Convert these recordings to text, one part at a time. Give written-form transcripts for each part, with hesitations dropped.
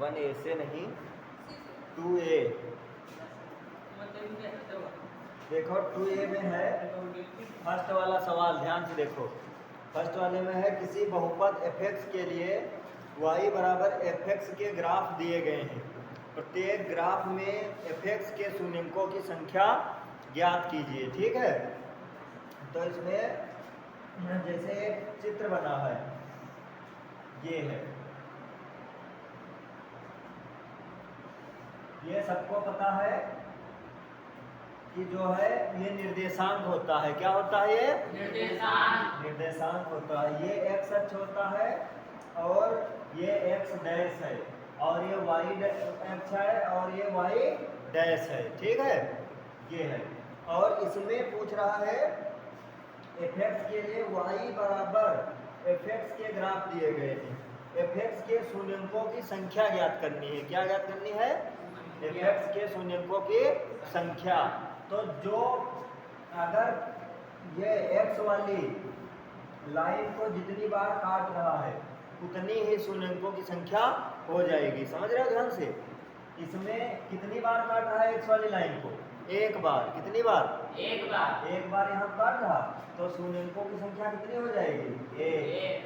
1A से नहीं 2A। देखो 2A में है फर्स्ट वाला सवाल, ध्यान से देखो। फर्स्ट वाले में है किसी बहुपद fx के लिए y बराबर fx के ग्राफ दिए गए हैं। प्रत्येक ग्राफ में fx के शून्यंकों की संख्या ज्ञात कीजिए। ठीक है, तो इसमें जैसे एक चित्र बना है, ये है, ये सबको पता है कि जो है ये निर्देशांक होता है। क्या होता है? ये निर्देशांक होता है। ये x अक्ष होता है और ये x डैश है और ये y अक्ष है और ये y डैश है। ठीक है, ये है। और इसमें पूछ रहा है fx के लिए y बराबर fx के ग्राफ दिए गए हैं। fx के शून्यंकों की संख्या ज्ञात करनी है। क्या ज्ञात करनी है? fx के शून्यंकों की संख्या। तो जो अगर ये x वाली लाइन को जितनी बार काट रहा है उतनी ही शून्यंकों की संख्या हो जाएगी। समझ रहे हो ध्यान से? इसमें कितनी बार काट रहा है x वाली लाइन को? एक बार। कितनी बार? एक बार यहाँ काट रहा, तो शून्यंकों की संख्या कितनी हो जाएगी? एक।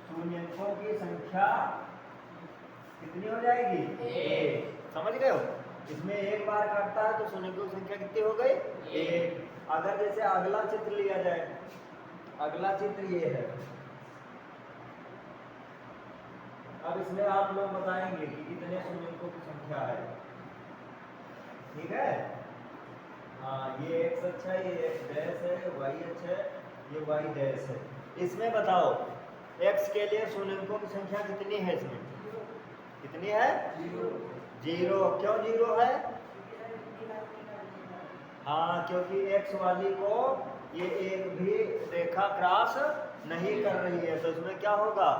शून्यंकों की संख्या कितनी हो जाएगी? एक। समझ गए हो? इसमें एक बार काटता है तो शून्यंकों की संख्या कितनी हो गई? एक। अगर जैसे अगला चित्र लिया जाए, अगला चित्र ये है। अब इसमें आप लोग बताएंगे कि कितने शून्यंकों की संख्या है। ठीक है, हाँ, ये x अक्ष है, ये x डैश है, y अक्ष है, ये y डैश है। इसमें बताओ x के लिए शून्यंकों की संख्या कितनी है? इसमें कितनी है? 0। क्यों 0 है? हाँ, क्योंकि x वाली को ये एक भी रेखा क्रॉस नहीं कर रही है, तो इसमें क्या होगा?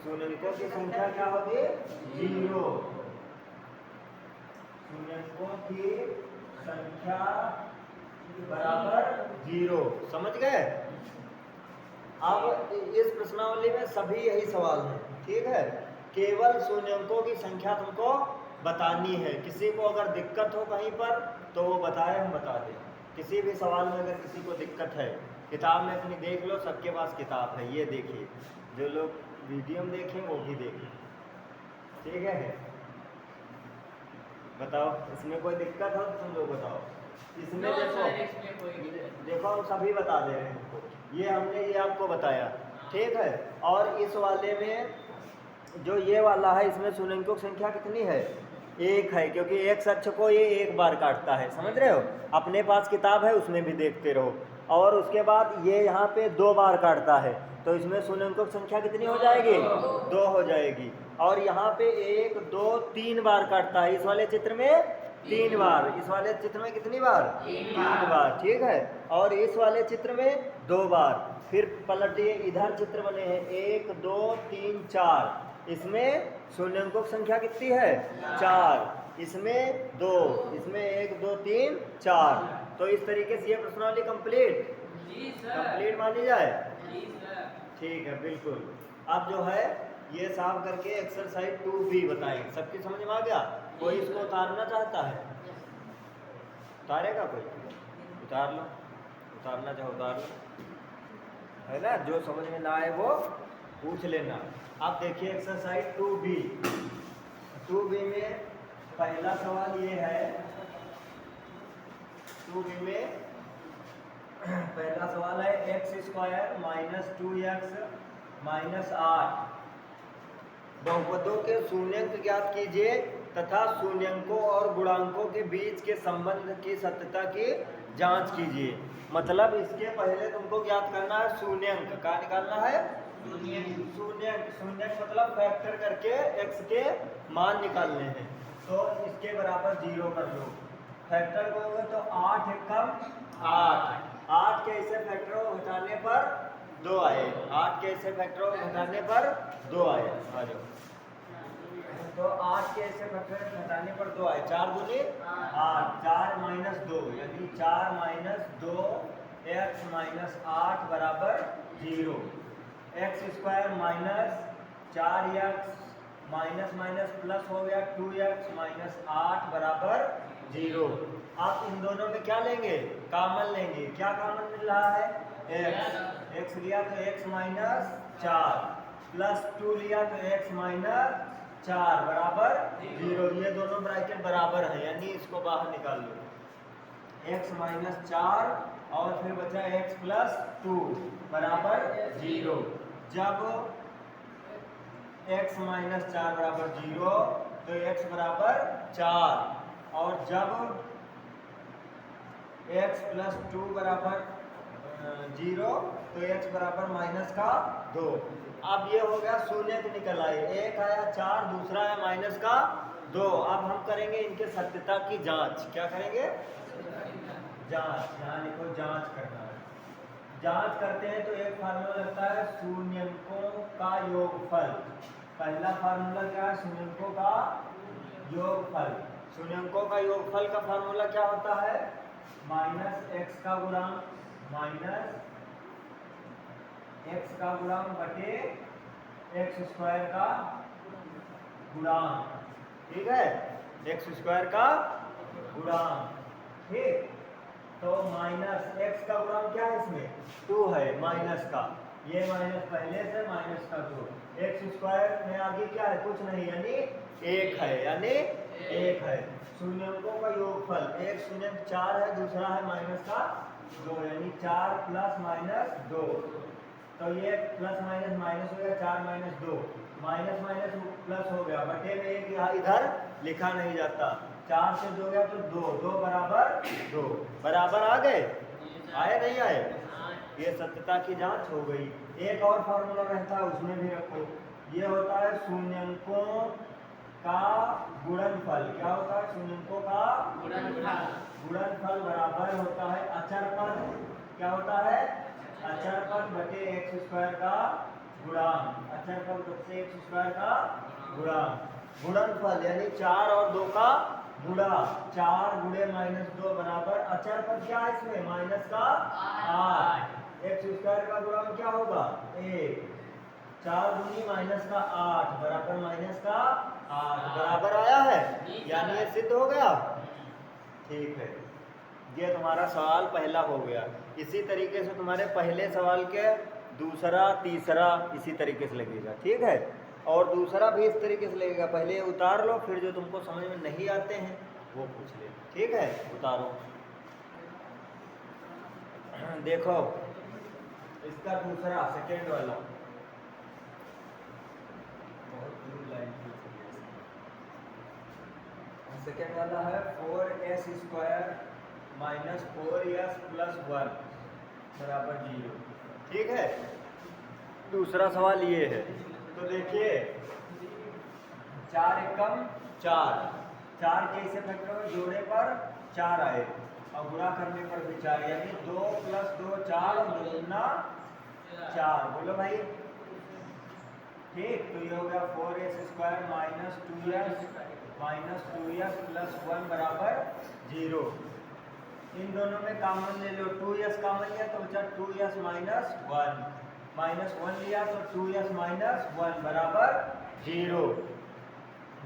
शून्यंकों की संख्या क्या होगी? 0। शून्यंकों की संख्या बराबर 0। समझ गए? अब इस प्रश्नावली में सभी यही सवाल हैं। ठीक है, केवल शून्यंकों की संख्या तुमको बतानी है। किसी को अगर दिक्कत हो कहीं पर तो वो बताए, हम बता दें। किसी भी सवाल में अगर किसी को दिक्कत है, किताब में अपनी देख लो, सबके पास किताब है, ये देखिए। जो लोग वीडियो में देखें वो भी देखें। ठीक है, बताओ इसमें कोई दिक्कत हो तो तुम लोग बताओ। इसमें देखो हम सभी बता दे रहे हैं तुमको। ये हमने ये आपको बताया। ठीक है, और इस वाले में जो ये वाला है, इसमें शून्यंकों की संख्या कितनी है? एक है, क्योंकि x अक्ष को ये एक बार काटता है। समझ रहे हो? अपने पास किताब है, उसमें भी देखते रहो। और उसके बाद ये यहाँ पे 2 बार काटता है, तो इसमें शून्यंकों की संख्या कितनी हो जाएगी? 2 हो जाएगी। और यहाँ पे 1, 2, 3 बार काटता है। इस वाले चित्र में 3 बार। इस वाले चित्र में कितनी बार? 3 बार। ठीक है, और इस वाले चित्र में 2 बार। फिर पलटिए, इधर चित्र बने हैं 1, 2, 3, 4। इसमें शून्यंकों की संख्या कितनी है? 4। इसमें 2, इसमें 1, 2, 3, 4। तो इस तरीके से ये प्रश्नावली कंप्लीट मानी जाए। ठीक है, बिल्कुल। अब जो है ये साफ करके एक्सरसाइज 2B बताएं। सबकी समझ में आ गया? कोई इसको उतारना चाहता है? उतारेगा कोई? उतार लो, उतारना चाहो उतार लो, है ना। जो समझ में ना आए वो पूछ लेना। अब देखिए एक्सरसाइज 2B। 2B में पहला सवाल ये है, 2B में पहला सवाल है x² - 2x - 8 बहुपदों के शून्यंक ज्ञात कीजिए तथा शून्यंकों और गुणांकों के बीच के संबंध की सत्यता की जांच कीजिए। मतलब इसके पहले तुमको ज्ञात करना है शून्यंक। क्या निकालना है? शून्यंक मतलब फैक्टर करके x के मान निकालने हैं। तो इसके बराबर 0 कर लो। फैक्टर करोगे तो 8 एकम 8। 8 के ऐसे फैक्टरों को घटाने पर 2 आए। 8 के ऐसे फैक्टरों को घटाने पर 2 आए। आ जाओ। तो 8 के ऐसे फैक्टर घटाने पर 2 आए। 4 दूनी 8। 4 - 2 यानी 4 - 2 x - 8 बराबर 0। x² - 4x minus minus plus हो गया 2x माइनस 8 बराबर 0। आप इन दोनों में क्या लेंगे? कॉमन लेंगे। क्या कॉमन मिल रहा है? x लिया तो x माइनस 4 प्लस 2 लिया तो x माइनस 4 बराबर 0। ये दोनों ब्रैकेट बराबर है, यानी इसको बाहर निकाल लो। x माइनस 4 और फिर बचा x प्लस 2 बराबर 0। जब x माइनस 4 बराबर 0 तो x बराबर 4, और जब x प्लस 2 बराबर 0 तो x बराबर माइनस का 2। अब ये हो गया शून्य निकल आए, एक आया 4, दूसरा है माइनस का 2। अब हम करेंगे इनके सत्यता की जांच। क्या करेंगे? जांच। यहाँ लिखो जांच करना है। जांच करते हैं तो एक फार्मूला लगता है शून्यंकों का योगफल। पहला फार्मूला क्या है? शून्यंकों का योगफल। शून्यंकों का योगफल का फार्मूला क्या होता है? माइनस एक्स का गुणांक माइनस एक्स का गुणांक बटे एक्स स्क्वायर का गुणांक। ठीक है, एक्स स्क्वायर का गुणांक। ठीक, तो माइनस एक्स का गुणांक क्या है? इसमें 2 है माइनस का, ये माइनस पहले से माइनस का 2। एक्स स्क्वायर में आगे क्या है? कुछ नहीं, यानी 1 है, यानी 1 है। शून्यंकों का योगफल, एक शून्यंक 4 है, दूसरा है माइनस का 2, यानी 4 प्लस माइनस 2। तो ये प्लस माइनस माइनस हो गया, 4 माइनस 2, माइनस माइनस प्लस हो गया, बटे में एक इधर लिखा नहीं जाता। 4 से 2 गया तो 2, 2 बराबर 2। बराबर आ गए? आए नहीं आए? ये सत्यता की जांच हो गई। एक और फॉर्मूला रहता है, उसमें भी रखो। ये होता है शून्यंकों का गुणनफल। क्या होता है? शून्यंकों का गुणनफल बराबर होता है अचर पद। क्या होता है? अचर पद बटे एक्स स्क्वायर का गुणांक। अचर पद बटे एक्स स्क्वायर का गुणांक। गुणनफल यानी 4 और 2 का गुणा। 4 गुणे माइनस 2 बराबर अचर पद क्या है इसमें? माइनस का 8। एक्स स्क्वायर का गुणांक क्या होगा? 1। 4 दूनी माइनस का 8 बराबर माइनस का 8। बराबर आया है, यानी ये सिद्ध हो गया। ठीक है, ये तुम्हारा सवाल पहला हो गया। इसी तरीके से तुम्हारे पहले सवाल के दूसरा तीसरा इसी तरीके से लगेगा। ठीक है, और दूसरा भी इस तरीके से लगेगा। पहले उतार लो, फिर जो तुमको समझ में नहीं आते हैं वो पूछ ले। ठीक है, उतारो। देखो इसका दूसरा सेकेंड वाला सेकेंड वाला है 4s square minus 4s plus 1 बराबर 0। ठीक है, दूसरा सवाल ये है। तो देखिए 4 एकम 4, 4 के इसे फैक्टर में जोड़े पर 4 आए और गुणा करने पर भी 4, यानी 2 प्लस 2 4 और 2 दूना 4। बोलो भाई। ठीक, तो ये हो गया 4s square minus 2s minus 2s plus 1 बराबर 0। इन दोनों में कॉमन ले लो। 2s कॉमन लिया तो बचा 2s माइनस 1, माइनस 1 लिया तो 2s माइनस 1 बराबर 0।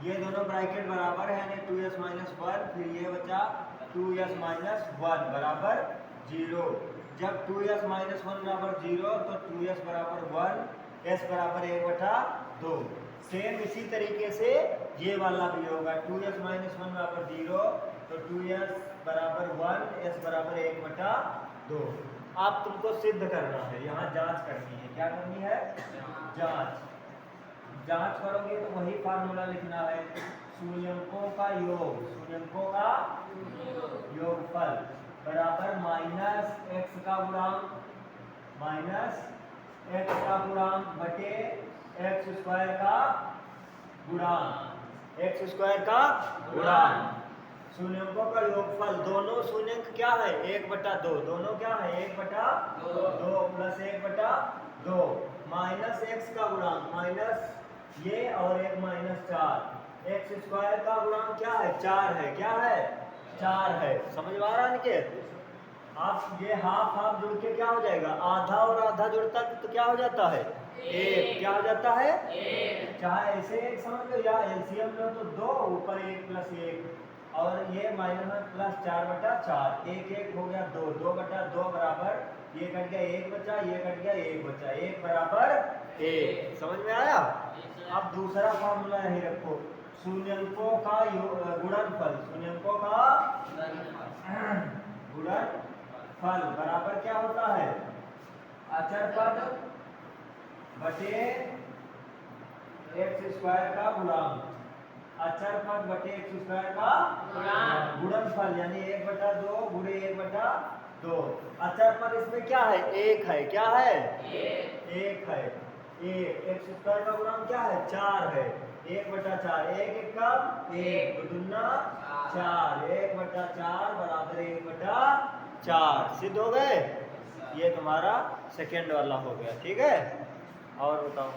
ये दोनों ब्रैकेट बराबर है, यानी 2s माइनस 1, फिर ये बचा 2s माइनस 1 बराबर 0। जब 2s माइनस 1 बराबर 0 तो 2s बराबर 1, s बराबर 1/2। सेम इसी तरीके से ये वाला भी होगा। 2s माइनस 1 बराबर 0 तो 2s बराबर 1, s बराबर 1/2। आप तुमको सिद्ध करना है, यहाँ जांच करनी है। क्या करनी है? जांच। जांच करोगे तो वही फार्मूला लिखना है, शून्यंकों का योग, शून्यंकों का योगफल बराबर माइनस एक्स का गुणांक माइनस एक्स का गुणांक बटे एक्स स्क्वायर का गुणांक। एक्स स्क्वायर का गुणांक। शून्यंकों का योगफल, दोनों शून्यंक क्या है? 1/2। दोनों क्या है? 1/2 प्लस 1/2 माइनस एक्स का गुणांक माइनस ये और एक माइनस 4। एक्स स्क्वायर का गुणांक क्या है? 4 है। क्या है? 4 है। समझ में आ रहा है निकेत? आप ये हाफ हाफ जुड़ के क्या हो जाएगा? आधा और आधा जुड़ता तो क्या हो जाता है? 1 क्या हो जाता है? चाहे ऐसे एक समझ लो या एलसीएम लो तो 2 ऊपर 1 प्लस 1 और ये माइनस में प्लस 4/4 1 1 हो गया 2 2/2 बराबर ये कट गया 1 बचा ये कट गया 1 बचा 1 बराबर 1। समझ में आया? अब दूसरा फॉर्मूला यही रखो, शून्यंकों का गुणनफल, शून्यंकों का गुणनफल बराबर क्या होता है? अचर पद बटे x स्क्वायर का गुणांक, अचर पद बटे x स्क्वायर का गुणनफल यानी 1/2 गुणे 1/2। अचर पद इसमें क्या है? 1 है। क्या है? 1 है। 1 x स्क्वायर का गुणांक क्या है? 4 है। 1/4 1 1 का 1 दूना 4 1/4 बराबर 1/4। सिद्ध हो गए? ये तुम्हारा सेकेंड वाला हो गया। ठीक है, और बताओ।